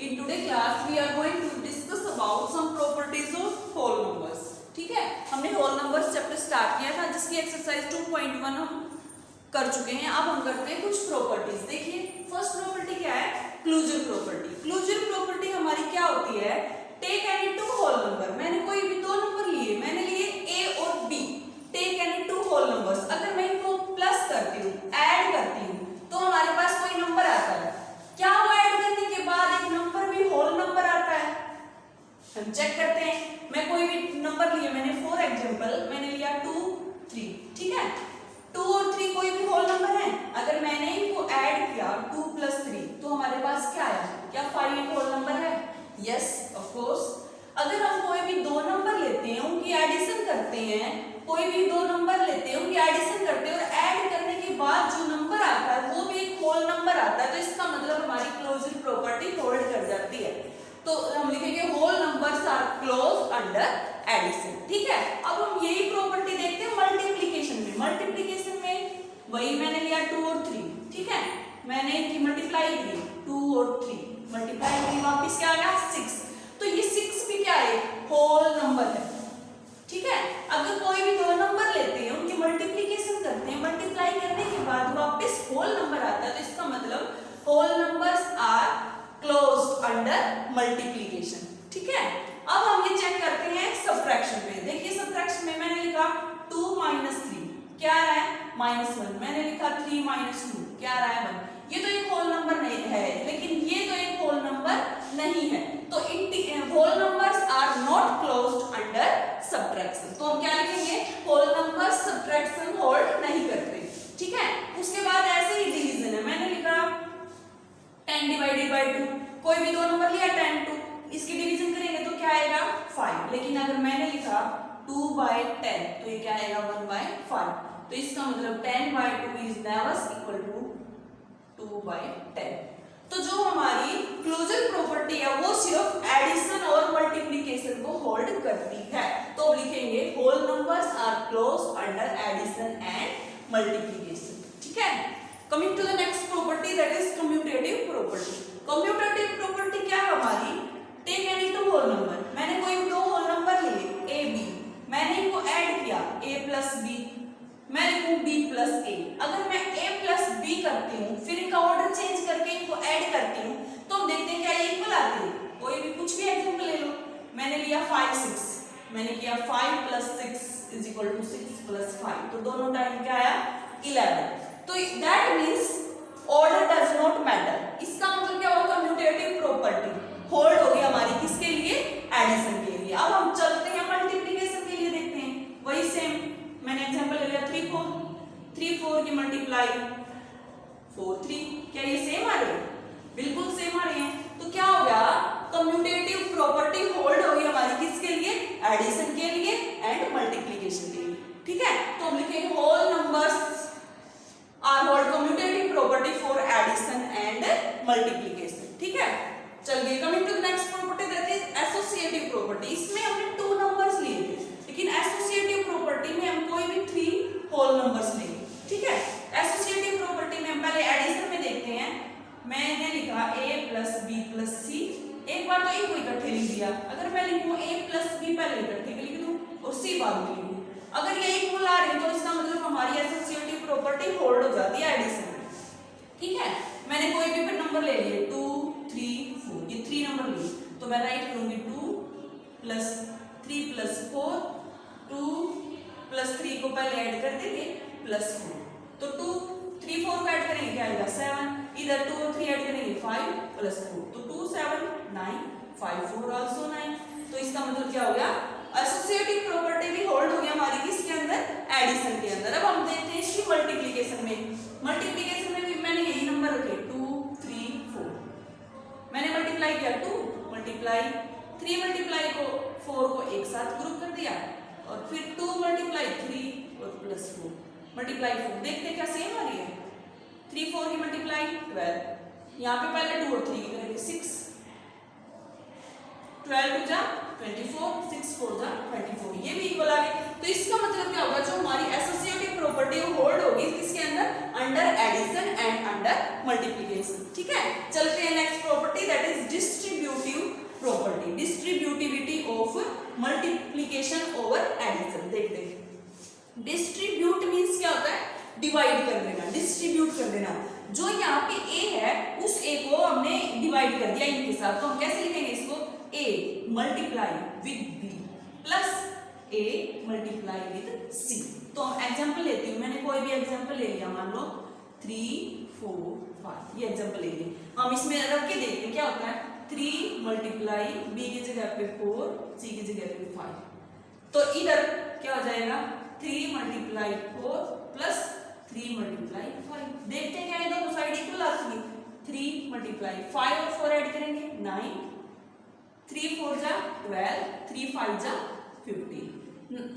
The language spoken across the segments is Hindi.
In today class we are going to discuss about some properties of whole numbers. ठीक है, हमने होल नंबर्स चैप्टर स्टार्ट किया था जिसकी एक्सरसाइज 2.1 हम कर चुके हैं। अब हम करते हैं कुछ प्रॉपर्टीज। देखिए फर्स्ट प्रॉपर्टी क्या है, क्लोजर प्रॉपर्टी। क्लोजर प्रॉपर्टी हमारी क्या होती है, take any two whole number. मैंने कोई भी दो नंबर लिए, मैंने लिए ए और B, take any two whole numbers. अगर मैं इनको प्लस करती हूँ, ऐड करती हूँ, तो हमारे पास कोई नंबर आता है। क्या वो ऐड करने के बाद एक नंबर भी होल नंबर आता है? हम चेक करते हैं। मैं कोई भी नंबर लिए, मैंने फॉर एग्जांपल मैंने लिया 2 3, ठीक है। 2 और 3 कोई भी होल नंबर है। अगर मैंने इनको ऐड किया 2 + 3 तो हमारे पास क्या आया? क्या 5 एक होल नंबर है? Yes of course. अगर हम कोई भी दो नंबर लेते हैं, उनकी एडिशन करते हैं, कोई भी दो नंबर लेते हैं, उनकी एडिशन करते हैं और ऐड करने के बाद जो नंबर आता है वो भी एक होल नंबर आता है, तो इसका मतलब हमारी क्लोजर प्रॉपर्टी होल्ड कर जाती है। तो हम लिखेंगे whole numbers are close under addition. ठीक है, अब हम यही प्रॉपर्टी देखते हैं मल्टीप्लिकेशन में। मल्टीप्लिकेशन में वही मैंने लिया 2 और 3, ठीक है। मैंने इनकी मल्टीप्लाई की 2 और 3 मल्टीप्लाई की, वापस क्या आ गया 6। तो ये 6 भी क्या है, होल नंबर है। ठीक है, अगर कोई भी दो नंबर लेते हैं, उनकी मल्टीप्लिकेशन करते हैं, मल्टीप्लाई करने के बाद वापस होल नंबर आता है, तो इसका मतलब whole numbers are closed under multiplication. ठीक है, अब हम ये चेक करते हैं सब्ट्रैक्शन में। देखिए सब्ट्रैक्शन में मैंने लिखा 2 - 3 क्या आ रहा है, -1। मैंने लिखा 3 - 2 क्या आ रहा है 1। ये तो एक होल नंबर नहीं है, लेकिन ये तो एक होल नंबर नहीं है, तो whole numbers are not closed under subtraction. तो हम क्या लिखेंगे, होल नंबर्स सब्ट्रैक्शन होल्ड नहीं करते। ठीक है, उसके बाद ऐसे ही डिवीजन है। मैंने लिखा 10 / 2, कोई भी दो नंबर लिया 10 2, इसकी डिवीजन करेंगे तो क्या आएगा 5। लेकिन अगर मैंने लिखा 2/10 तो ये क्या आएगा 1/5। तो इसका मतलब 10/2 इज नेवर इक्वल टू 2/10। तो जो हमारी क्लोजर प्रॉपर्टी है वो सिर्फ एडिशन और मल्टीप्लिकेशन को होल्ड करती है। तो लिखेंगे whole numbers are close under addition and multiplication. ठीक है, coming to the next property that is commutative property. Commutative property क्या है हमारी, take any two whole number. मैंने कोई दो होल नंबर लिए a b, मैंने इनको ऐड किया a + b, मैं लिखूं b + a। अगर मैं a + b करती हूँ, फिर इनका ऑर्डर चेंज करके इनको ऐड करती हूँ, तो हम देखते हैं क्या ये इक्वल आते हैं। कोई भी कुछ भी एग्जांपल ले लो। मैंने लिया 5 6, मैंने किया 5 + 6 = 6 + 5, तो दोनों टाइम क्या आया 11। तो that means order does not matter. इसका मतलब क्या होगा, कम्यूटेटिव प्रॉपर्टी होल्ड होगी हमारी किसके लिए, एडिशन के लिए। अब हम चलते हैं मल्टीप्लिकेशन के लिए, देखते हैं वही सेम। मैंने एग्जांपल ले लिया 3 4, 3 4 की मल्टीप्लाई 4 3, क्या ये सेम आ रही है? बिल्कुल सेम आ रही है। तो क्या हो गया, कम्यूटेटिव प्रॉपर्टी होल्ड होगी हमारी किसके लिए, एडिशन के लिए एंड मल्टीप्लिकेशन के लिए। ठीक है, तो हम लिखेंगे whole numbers are hold commutative property for addition and multiplication. ठीक है, चलिए coming to the next property that is associative property. इसमें हमने 2 नंबर्स लिए थे, लेकिन एसोसिएटिव प्रॉपर्टी में हम कोई भी 3 होल नंबर्स लेंगे। ठीक है, एसोसिएटिव प्रॉपर्टी में हम पहले एडिशन में देखते हैं। मैंने लिखा a + b + c, एक बार तो इनको इकट्ठे लिख दिया। अगर मैं लिखूं a + b पहले इकट्ठे लिख दूं और c बाद में लिखूं, अगर ये इक्वल आ रही है तो इसका मतलब हमारी एसोसिएटिव प्रॉपर्टी होल्ड हो जाती है एडिशन में। ठीक है, मैंने कोई भी फिर नंबर ले लिए 2 3 4, ये 3 नंबर लिए, तो मैं राइट करूंगी 2 + 3 + 4, 2 + 3 को पहले ऐड कर देंगे +4, तो 2 3 4 को ऐड करेंगे क्या आएगा 7, इधर 2 और 3 ऐड करेंगे 5 + 4, तो 2 7 9 5 4 आल्सो 9। तो इसका मतलब क्या हो गया, एसोसिएटिव प्रॉपर्टी भी होल्ड हो गया हमारी किसके अंदर, एडिशन के अंदर। अब हम देखते हैं इसकी मल्टीप्लिकेशन में। मल्टीप्लिकेशन में भी मैंने यही नंबर रखे 2 3 4, मैंने मल्टीप्लाई किया 2 मल्टीप्लाई 3 मल्टीप्लाई को 4 को एक साथ ग्रुप कर दिया, और फिर 2 मल्टीप्लाई 3 और +4 मल्टीप्लाई 4, देखते क्या सेम आ रही है। 3 4 की मल्टीप्लाई 12, यहाँ पे पहले 2 और 3 की करेंगे 6, 12 2 जा 24, 6 4 जा 24, ये भी इक्वल आ गए। तो इसका मतलब क्या होगा, जो हमारी एसोसिएटिव प्रॉपर्टी होल्ड होगी किसके अंदर, under addition and under multiplication. ठीक है, चलते हैं next property that is distribution देख देख। डिस्ट्रीब्यूट मीन्स क्या होता है? डिवाइड कर देना, डिस्ट्रीब्यूट कर देना। जो यहाँ पे ए है उस ए को हमने डिवाइड कर दिया इनके साथ, तो हम कैसे लिखेंगे इसको? A multiply with B plus A multiply with C. तो हम एग्जांपल लेती हूँ, मैंने कोई भी एग्जांपल ले लिया, मान लो 3 4 5 ये एग्जांपल ले लिए। हम इसमें रख के देखते हैं क्या होता है। 3 मल्टीप्लाई बी की जगह पे 4, सी की जगह पे 5, तो इधर क्या हो जाएगा? 3 मल्टीप्लाई 4 प्लस 3 मल्टीप्लाई 5। देखते हैं क्या है, दोनों साइड इक्वल आती है। 3 मल्टीप्लाई 5 और 4 ऐड करेंगे 9, 3 4 जा 12, 3 5 जा 15,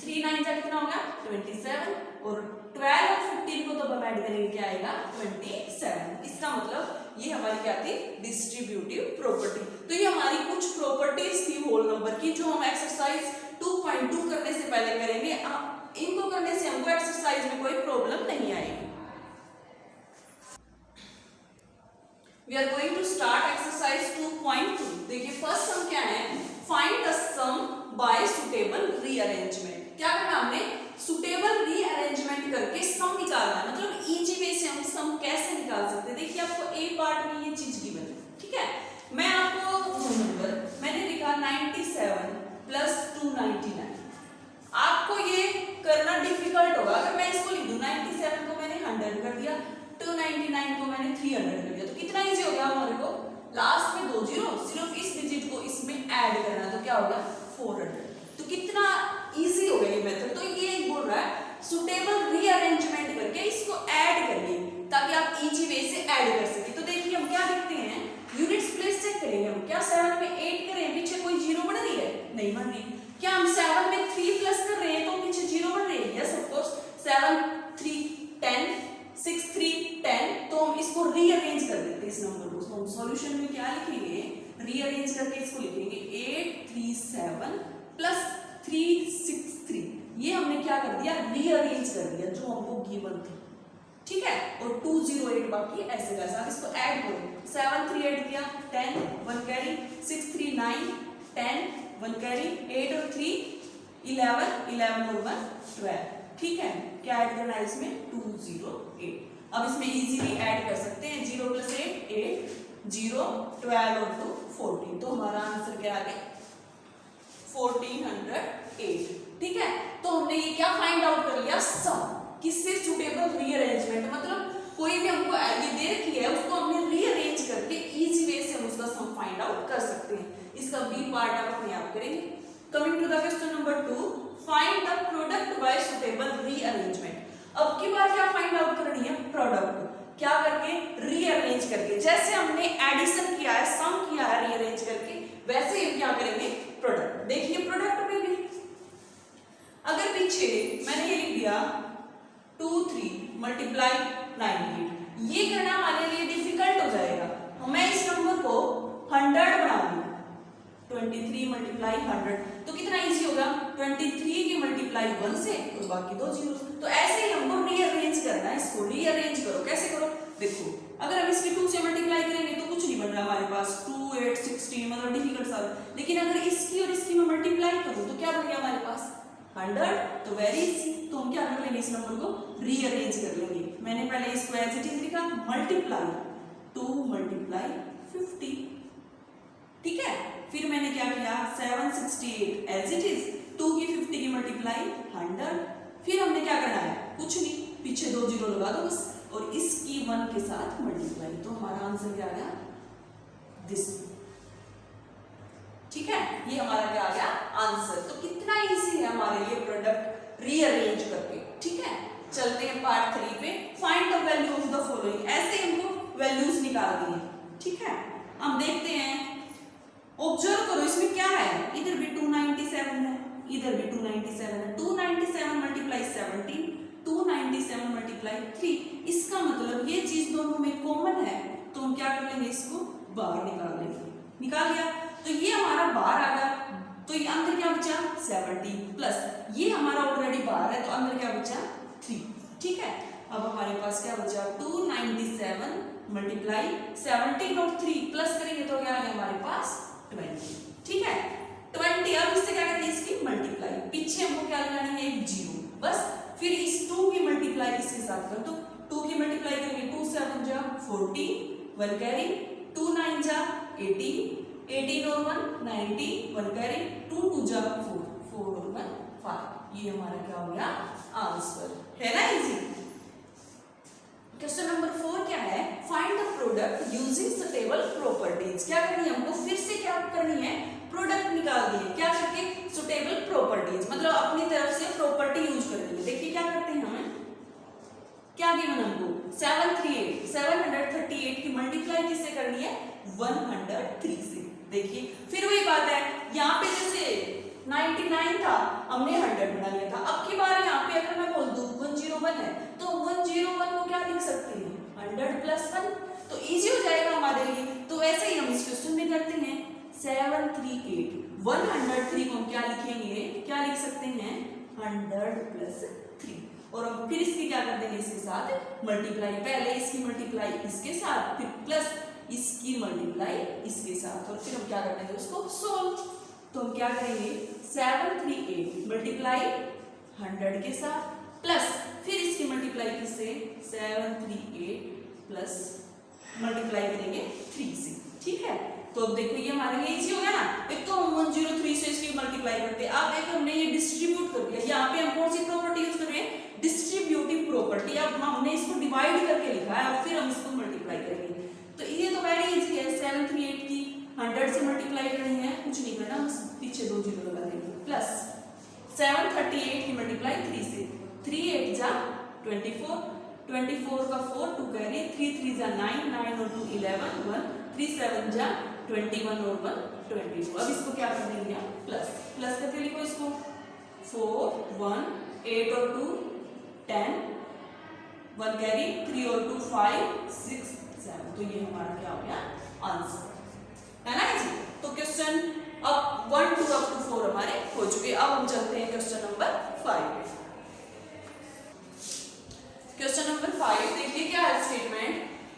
3 9 जा कितना होगा? 27, और 12 और 15 को तो हम ऐड करेंगे क्या आएगा? 27। इसका मतलब ये हमारी क्या थी? Distributive property. तो ये हमारी कुछ प्रॉपर्टीज थी होल नंबर की, जो हम एक्सरसाइज 2.2 करने से पहले करेंगे। इनको करने से हमको एक्सरसाइज में कोई प्रॉब्लम नहीं आएगी। We are going to start exercise 2.2। देखिए फर्स्ट सम क्या है? Find the sum by suitable rearrangement. क्या करना हमने? सुटेबल रीअरेंजमेंट करके सम निकालना है। मतलब इजी वे से हम सम कैसे निकाल सकते हैं। देखिए आपको ए पार्ट में ये चीज गिवन है, ठीक है। मैं आपको नंबर मैंने लिखा 97 प्लस 299। आपको ये करना डिफिकल्ट होगा अगर मैं इसको लिख दूं। 97 को मैंने 100 कर दिया, 299 को मैंने 300 कर दिया, तो कितना इजी हो गया हमारे को? लास्ट में 2 जीरो, सिर्फ इस डिजिट को इसमें ऐड करना, तो क्या होगा? 400। तो कितना इजी हो गया ये मेथड। तो ये बोल रहा है सुटेबल रीअरेंजमेंट करके इसको ऐड करिए, ताकि आप इजी वे से ऐड कर सके। तो देखिए हम क्या लिखते हैं, यूनिट्स प्लेस चेक करेंगे हम। क्या 7 में 8 करें, पीछे कोई जीरो बन रही है? नहीं बन रही। क्या हम 7 में 3 प्लस कर रहे हैं तो पीछे जीरो बन रही है? Yes of course. 7 3 10, 6 3 10, तो हम इसको रीअरेंज कर देते हैं इस नंबर को। तो हम सॉल्यूशन में क्या लिखेंगे? रीअरेंज करके इसको लिखेंगे 837 प्लस 363। ये हमने क्या कर दिया? रीअरेंज कर दिया जो हमको गिवन थी, ठीक है। और 208 बाकी ऐसे कैसे आप इसको ऐड करो। 7 3 ऐड किया 10, 1 कैरी, 6 3 9, 10 1 कैरी, 8 और 3 11, 11 और 1 12, ठीक है। क्या ऐड करना है इसमें? 208। अब इसमें इजीली ऐड कर सकते हैं। 0 प्लस 8 8, 0 12 और 2 14। तो हमारा आंसर क्या आ गया? 1408, ठीक है। तो हमने ये क्या फाइंड आउट कर लिया? सम। किससे? Suitable rearrangement. मतलब कोई भी हमको ये दे रखी है उसको हमने रीअरेंज करके इजी वे से हम उसका सम फाइंड आउट कर सकते हैं। इसका बी पार्ट आप अपने आप करेंगे। Coming to the question number 2, find the product by suitable rearrangement. अब की बार क्या फाइंड आउट करनी है? प्रोडक्ट। क्या करके? रीअरेंज करके। जैसे हमने एडिशन किया है, सम किया है रीअरेंज करके, वैसे ही क्या करेंगे? प्रोडक्ट। देखिए प्रोडक्ट में भी अगर पीछे मैंने ये लिख दिया 2 3 मल्टीप्लाई 98, ये करना हमारे लिए डिफिकल्ट हो जाएगा। मैं इस नंबर को 100 बना दूं, 23 मल्टीप्लाई 100, तो कितना इजी होगा? 23 की मल्टीप्लाई 1 से और बाकी 2 जीरो। तो ऐसे ही हमको रीअरेंज करना है। इसको रीअरेंज करो। कैसे करो? देखो अगर हम इसकी 2 से मल्टीप्लाई करेंगे तो कुछ नहीं बन रहा हमारे पास, 2 8 16, मतलब डिफिकल्ट सा। लेकिन अगर इसकी और इसकी में मल्टीप्लाई करूं तो क्या बन गया हमारे पास? 100। तो वेरी इजी। तो हम क्या कर लेंगे? इस नंबर को रीअरेंज कर लेंगे। मैंने पहले इसको एज इट इज लिखा, मल्टीप्लाई 2 मल्टीप्लाई 50, ठीक है। फिर मैंने क्या किया? 768 एज इट इज, 2 की 50 की मल्टीप्लाई 100। फिर हमने क्या करना है? कुछ नहीं, पीछे 2 जीरो लगा दो बस, और इसकी 1 के साथ मल्टीप्लाई। तो हमारा आंसर क्या आ गया? दिस, ठीक है। ये हमारा क्या आ गया? आंसर। तो कितना इजी है हमारे लिए प्रोडक्ट रीअरेंज करके, ठीक है। चलते हैं पार्ट 3 पे। Find the value of the following. ऐसे हमको वैल्यूज निकाल दी है, ठीक है। हम देखते हैं, ऑब्जर्व करो इसमें क्या है। इधर भी 297 है, इधर भी 297 है। 297 मल्टीप्लाई 17, 297 मल्टीप्लाई 3। इसका मतलब ये चीज दोनों में कॉमन है, तो हम क्या कर लेंगे? इसको बाहर निकाल लेंगे। निकाल लिया तो ये हमारा बाहर आ गया। तो ये अंदर क्या बचा? 70 प्लस ये हमारा ऑलरेडी बाहर है, तो अंदर क्या बचा? 3, ठीक है। अब हमारे पास क्या बचा? 297 मल्टीप्लाई 17 और 3 प्लस करेंगे तो क्या आ गया हमारे पास? 20, ठीक है। 20। अब इससे क्या करेंगे? इसकी मल्टीप्लाई। पीछे हमको क्या लगानी है, एक 0 बस। फिर इस 2 की मल्टीप्लाई इसके साथ कर दो, 2 की मल्टीप्लाई करेंगे 2 7 जा 40, 1 कैरी, 2 9 जा 18, 18 और 1 90, 1 कैरी, 2 2 जा 4, 4 और 1 5। ये हमारा क्या हो गया, आंसर है ना, इजी। क्वेश्चन नंबर 4 क्या है, find the product using suitable properties. क्या करनी है हमको, फिर से क्या करनी है, प्रोडक्ट निकाल दिए, क्या करके, सुटेबल प्रॉपर्टीज, मतलब अपनी तरफ से प्रॉपर्टी यूज करनी है। देखिए क्या करते हैं हम, क्या गिवन हमको 738, 738 की मल्टीप्लाई किससे करनी है, 103 से। देखिए फिर वही बात है, यहाँ पे जैसे 99 था, हमने 100 बना लिया था। अब की बार यहाँ पे अगर मैं बोल दूं 101 है, तो 101 को क्या लिख सकते हैं, 100 प्लस 1, तो इजी हो जाएगा हमारे लिए। तो वैसे ही हम इस क्वेश्चन में करते हैं, 738, 103 को हम क्या लिखेंगे, क्या लिख सकते हैं, 100 प्लस 3, और हम फिर इसकी क्या कर देंगे, इसके साथ मल्टीप्लाई, पहले इसकी मल्टीप्लाई इसके साथ, फिर प्लस इसकी मल्टीप्लाई इसके साथ, और फिर हम क्या कर देंगे उसको सोल्व। तो हम क्या करेंगे, 738 मल्टीप्लाई 100 के साथ, प्लस फिर इसकी मल्टीप्लाई किससे, 738 प्लस मल्टीप्लाई करेंगे 3 से, ठीक है। तो अब देखो ये हमारे लिए इजी हो गया ना, एक तो हम 103 से इसकी मल्टीप्लाई करते हैं, अब देखो हमने ये डिस्ट्रीब्यूट कर दिया, यहाँ पे हम कौन सी प्रॉपर्टी यूज कर रहे हैं, डिस्ट्रीब्यूटिव प्रॉपर्टी। अब हमने इसको डिवाइड करके लिखा है, अब फिर हम इसको मल्टीप्लाई करेंगे। तो ये तो वेरी इजी है, 738 की 100 से मल्टीप्लाई करनी है, कुछ नहीं करना, बस पीछे 2 जीरो लगा देंगे, प्लस 738 की मल्टीप्लाई 3 से, 3 8 जा 24, 24 का 4 2 कैरी, 3 3 जा 9, 9 और 2 11, 1 3 7 जा 21 और 1 22। अब इसको क्या कर देंगे, प्लस प्लस करके लिखो इसको, 4 1 8 और 2 10, 1 कैरी, 3 और 2 5 6 7। तो ये हमारा क्या हो गया, आंसर है ना जी। तो क्वेश्चन अब 1 2 अप टू 4 हमारे हो चुके। अब हम चलते हैं क्वेश्चन नंबर 5। क्वेश्चन नंबर 5 देखिए क्या है statement,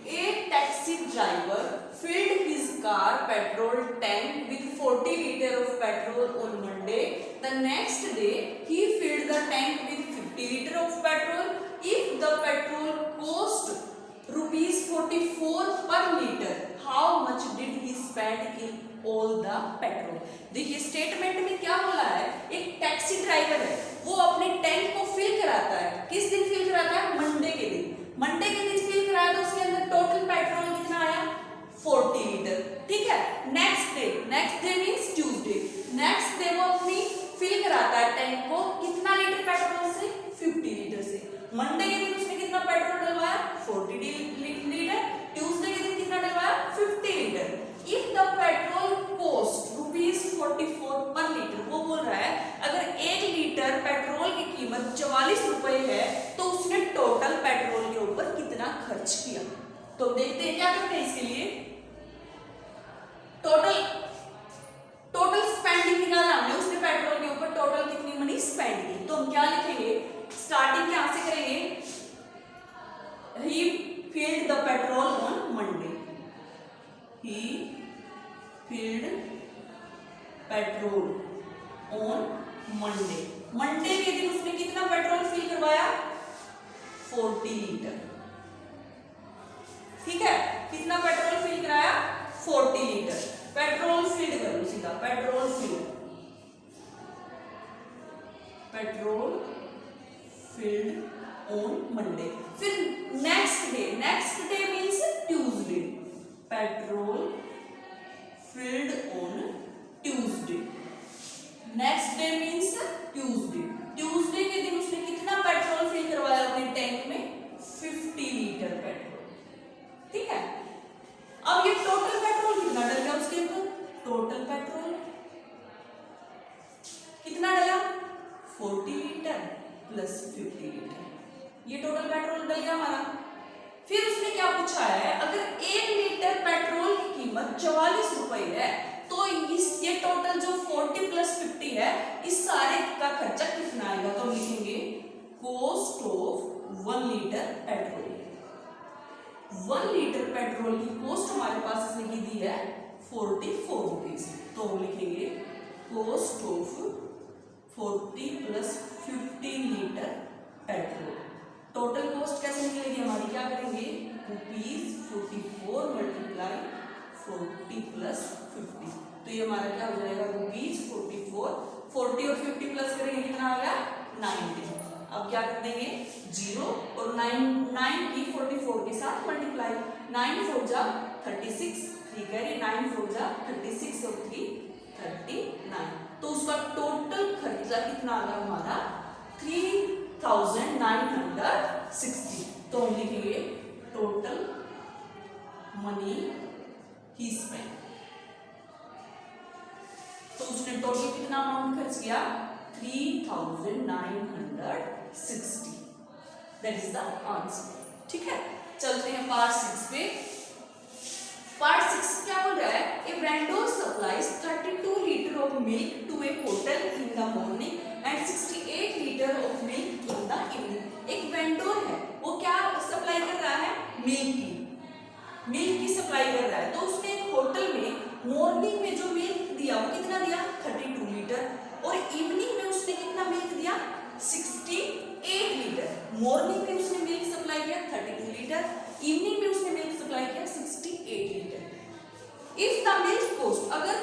a taxi driver filled his car petrol tank with 40 liter of petrol on Monday. The next day he filled the tank with 50 liter of petrol. If the petrol cost rupees 44 per liter, how much did he spend in all the petrol? देखिए स्टेटमेंट में क्या बोला है, एक टैक्सी ड्राइवर है, वो अपने टैंक को फिल कराता है, किस दिन फिल कराता है, मंडे के दिन। मंडे के दिन फिल कराया तो उसके अंदर टोटल पेट्रोल कितना आया, 40 लीटर, ठीक है। Next day means Tuesday, next day वो अपनी फिल कराता है टैंक को कितना लीटर पेट्रोल से, 50 लीटर से। मंडे के दिन उसने कितना पेट्रोल डलवाया, 40 लीटर, ट्यूसडे के दिन कितना डलवाया, 50 litre. If the petrol cost rupees 44 पर लीटर, वो बोल रहा है अगर 1 लीटर पेट्रोल की कीमत 44 रुपए है तो उसने टोटल पेट्रोल के ऊपर कितना खर्च किया। तो देखते हैं क्या करते हैं इसके लिए, टोटल स्पेंडिंग निकालना हमने, उसने पेट्रोल के ऊपर टोटल कितनी मनी स्पेंड की। तो हम क्या लिखेंगे, स्टार्टिंग कहां से करेंगे, he filled the petrol on Monday, he filled petrol on Monday, Monday के दिन उसने कितना पेट्रोल फिल करवाया, 40 लीटर, ठीक है। कितना पेट्रोल फिल कराया, 40 लीटर। पेट्रोल फिल्ड करो सीधा, पेट्रोल फिल्ड ऑन मंडे। फिर next day means Tuesday, petrol field on Tuesday, next day means Tuesday के दिन उसने कितना पेट्रोल फिल करवाया अपने टैंक में, 50 लीटर पेट्रोल, ठीक है। अब ये टोटल पेट्रोल कितना डल गया उसके अंदर, टोटल पेट्रोल कितना डला, 40 लीटर प्लस 50 लीटर, ये टोटल पेट्रोल डल गया हमारा। फिर उसने क्या पूछा है, अगर 1 लीटर पेट्रोल की कीमत 44 रुपए है तो ये टोटल जो 40 प्लस 50 है, इस सारे का खर्चा कितना आएगा। तो लिखेंगे cost of 1 litre petrol, 1 litre petrol की कॉस्ट हमारे पास इसने की दी है 44 रुपीज। तो लिखेंगे cost of 40 plus 15 litre petrol. Total cost कैसे निकलेगी हमारी, क्या करेंगे, ₹44 मल्टीप्लाई 40 प्लस 50, तो ये हमारा क्या हो जाएगा, ₹44, 40 और 50 प्लस करेंगे कितना आ गया, 90। अब क्या कर देंगे, 0 और 9 की 44 के साथ मल्टीप्लाई, 9 4 जा 36, ठीक है, 9 4 जा 36 और 3 39, तो उसका टोटल खर्चा कितना आ गया हमारा 3960। तो हम लिखेंगे टोटल मनी ही स्पेंड, तो उसने टोटल कितना अमाउंट खर्च किया, 3960, दैट इज द आंसर। ठीक है, चलते हैं पार्ट 6 पे। पार्ट 6 क्या बोल रहा है, a vendor supplies 32 litre of milk to a hotel in the morning and 68 litre of milk in the evening. एक वेंडर है, वो क्या सप्लाई कर रहा है, मिल्क की सप्लाई कर रहा है। तो उसने एक होटल में मॉर्निंग में जो मिल्क दिया वो कितना दिया, 32 लीटर, और इवनिंग में उसने कितना मिल्क दिया, 68 लीटर। मॉर्निंग में उसने मिल्क सप्लाई किया 32 लीटर, इवनिंग में उसने मिल्क सप्लाई किया 68 litre. If the milk cost, अगर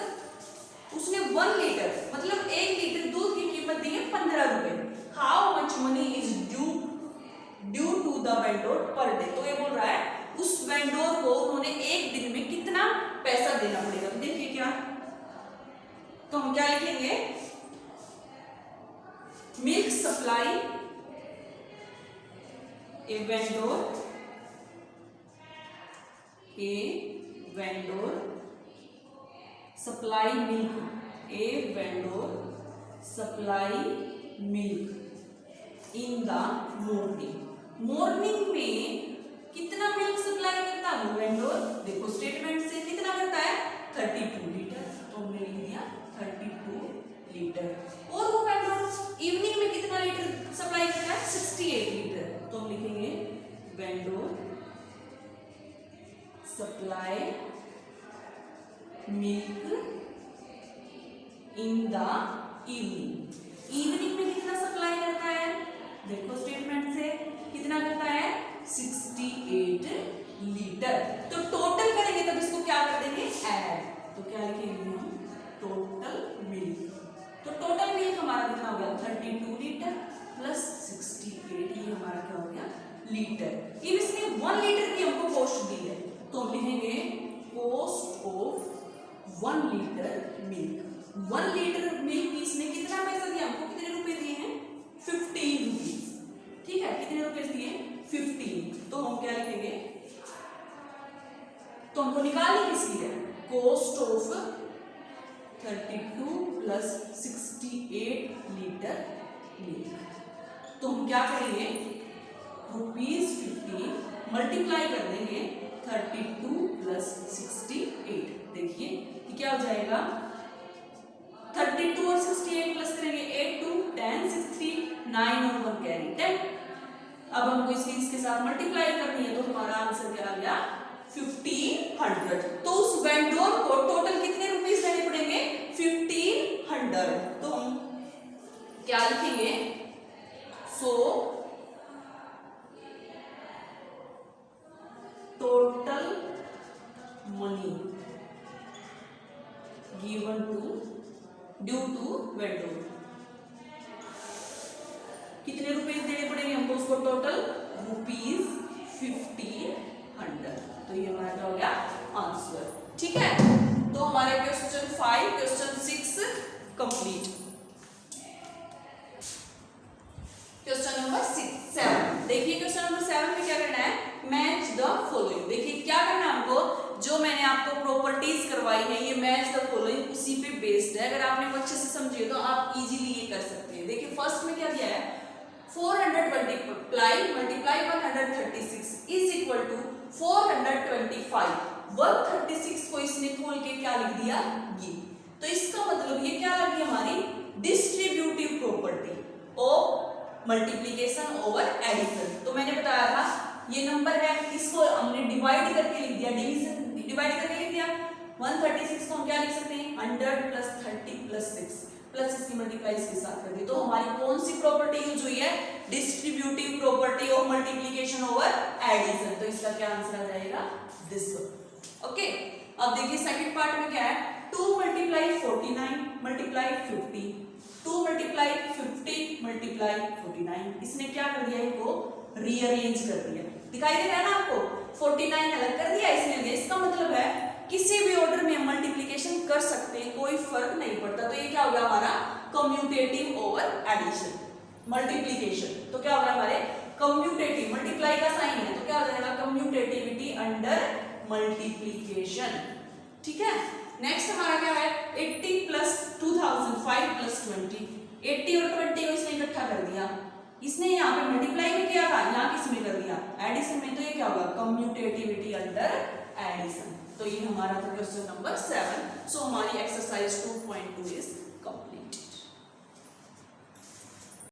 उसने 1 लीटर मतलब 1 लीटर दूध की कीमत दी है 15 रुपए, how much money is due to the vendor per day. तो ये बोल रहा है उस वेंडर को उन्होंने एक दिन में कितना पैसा देना पड़ेगा। देखिए क्या, तो हम क्या लिखेंगे, milk supply a vendor supply milk, a vendor supply milk in the morning में कितना मिल्क सप्लाई करता है वो वेंडर, देखो स्टेटमेंट से कितना करता है 32 लीटर, तो हमने लिख दिया 32 लीटर। और वो वेंडर इवनिंग में कितना लीटर सप्लाई करता है, 68 लीटर, तो हम लिखेंगे vendor supply milk in the evening में कितना सप्लाई करता है, देखो स्टेटमेंट से कितना करता है 68 लीटर। तो टोटल करेंगे तब इसको क्या कर देंगे, ऐड, तो क्या लिखेंगे हम, टोटल मिल्क। तो टोटल मिल्क हमारा कितना हो गया, 32 लीटर प्लस 68, ये हमारा क्या हो गया, लीटर। अब इसने 1 लीटर की हमको कॉस्ट दी है, तो हम लिखेंगे cost of 1 litre milk. 1 litre milk इसने कितना पैसा दिया हमको, कितने रुपए दिए हैं, 15 रुपीज, ठीक है, कितने रुपए दिए, 15। तो हम क्या लिखेंगे, तो हमको निकालनी किसकी है, cost of 32 plus 68 litre milk. तो हम क्या करेंगे, ₹15 मल्टीप्लाई कर देंगे 32 प्लस 68, देखिए क्या हो जाएगा, 32 और 68 प्लस करेंगे 8 2 10 6 3 9 और 1 कैरी 10। अब हमको इसके साथ मल्टीप्लाई करनी है, तो हमारा आंसर क्या आ गया, 1500। तो उस वेंडर को टोटल कितने रुपीस देने पड़ेंगे, 1500। तो हम क्या लिखेंगे, so total money given due to vendor, कितने रुपए देने पड़ेंगे हमको उसको, टोटल ₹1500। तो ये हमारा हो गया आंसर। ठीक है, तो हमारे question 5 question 6 complete. Question number 7, देखिए क्वेश्चन नंबर 7 में क्या करना है, मैच द फॉलोइंग। देखिए क्या करना है हमको, जो मैंने आपको प्रॉपर्टीज करवाई है ये मैच द फॉलोइंग उसी पे बेस्ड है। अगर आपने वो अच्छे से समझी तो आप इजीली ये कर सकते हैं। देखिए फर्स्ट में क्या दिया है, 420 मल्टीप्लाई 136 इज इक्वल टू 425। 136 को इसने खोल के क्या लिख दिया, ये। तो इसका मतलब ये क्या लगी हमारी distributive property of multiplication over addition. तो मैंने बताया था ये नंबर है, इसको हमने डिवाइड करके लिख दिया, डिवाइड करके लिख दिया। 136 को हम क्या लिख सकते हैं, 100 प्लस 30 प्लस 6। प्लस इसकी मल्टीप्लाई इसके साथ कर दी। तो हमारी कौन सी प्रॉपर्टी यूज हुई है? Distributive property of multiplication over addition. तो इसका क्या आंसर आ जाएगा? This one. ओके, अब देखिए सेकंड पार्ट में क्या है, 2 मल्टीप्लाई 49 मल्टीप्लाई 50, 2 मल्टीप्लाई 50 मल्टीप्लाई 49। इसने क्या कर दिया, इनको रीअरेंज कर दिया। दिखाई दे रहा है ना आपको, 49 अलग कर दिया इसने। इसका मतलब है किसी भी ऑर्डर में हम मल्टीप्लिकेशन कर सकते हैं, कोई फर्क नहीं पड़ता। तो ये क्या हो गया हमारा? Commutative over addition, multiplication. तो क्या हो गया हमारे? कम्यूटेटिव, मल्टीप्लाई का साइन है तो क्या हो जाएगा? Commutativity under multiplication. ठीक है, नेक्स्ट हमारा क्या है? 80 प्लस 2005 प्लस 20। 80 और 20 को इसने इकट्ठा कर दिया। इसने यहाँ पे मल्टीप्लाई में किया था, यहाँ किस में कर दिया? एडिशन में। तो ये क्या होगा? Commutativity under addition. तो ये हमारा था क्वेश्चन नंबर 7। सो हमारी एक्सरसाइज 2.2 इज कंप्लीट।